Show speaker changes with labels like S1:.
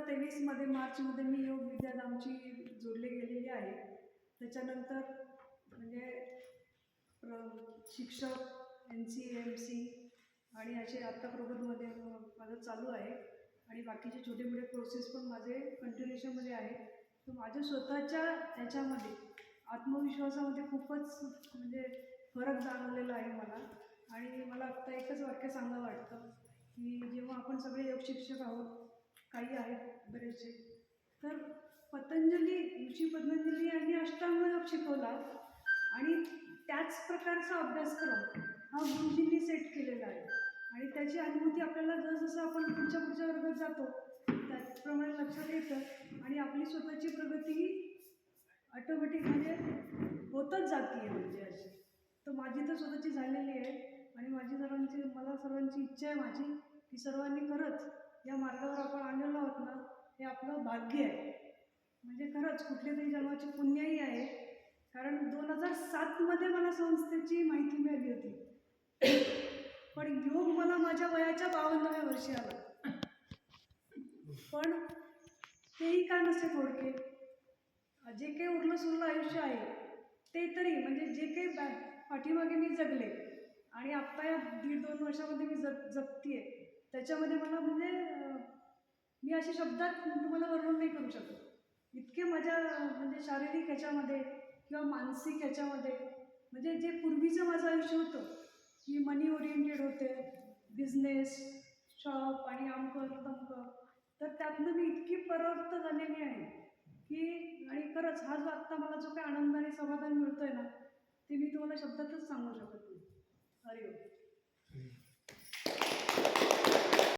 S1: 2023मध्ये मार्चमध्ये मी योग विद्याधामची जोडले गेलेली आहे. त्याच्यानंतर म्हणजे शिक्षक NC आणि असे आत्ता प्रबोधमध्ये माझं चालू आहे आणि बाकीचे छोटे मोठे कोर्सेस पण माझे कंटिन्युएशनमध्ये आहे. तर माझ्या स्वतःच्या ह्याच्यामध्ये आत्मविश्वासामध्ये खूपच म्हणजे फरक जाणवलेला आहे मला. आणि मला आत्ता एकच वाक्य सांगावं वाटतं की जेव्हा आपण सगळे योग शिक्षक आहोत, काही आहेत बरेचसे, तर ऋषी पतंजली यांनी अष्टांग योग शिकवला आणि त्याच प्रकारचा अभ्यासक्रम हा गुरुजींनी सेट केलेला आहे. आणि त्याची अनुभूती आपल्याला जसजसं आपण पुढच्या वर्गात जातो त्याचप्रमाणे लक्षात येतं आणि आपली स्वतःची प्रगती ही ऑटोमॅटिक म्हणजे होतच जाते म्हणजे अशी. तर माझी तर स्वतःची झालेली आहे आणि मला सर्वांची इच्छा आहे माझी की सर्वांनी खरंच या मार्गावर आपण आलेलो आहोत ना, हे आपलं भाग्य आहे. म्हणजे खरंच कुठल्या तरी जन्माची पुण्याही आहे. कारण 2007मध्ये मला संस्थेची माहिती मिळाली होती, पण योग मला माझ्या वयाच्या 52व्या वर्षी आला. पण तेही का नसे थोडके, जे काही उरलं सुरलं आयुष्य आहे ते तरी म्हणजे जे काही पाठीमागे मी जगले आणि आत्ता या 1.5-2 वर्षामध्ये मी जगतीये त्याच्यामध्ये मला म्हणजे मी अशा शब्दात तुम्हाला वर्णन नाही करू शकत. इतके माझ्या म्हणजे शारीरिक ह्याच्यामध्ये किंवा मानसिक ह्याच्यामध्ये म्हणजे जे पूर्वीचं माझं आयुष्य होतं की मनी ओरिएंटेड होते, बिझनेस, शॉप आणि अमकं तमकं, तर त्यातनं मी इतकी परावृत्त झालेली आहे की आणि खरंच हा जो आत्ता मला जो काही आनंद आणि समाधान मिळतोय ना, ते मी तुम्हाला शब्दातच सांगू शकत नाही. हरिओम.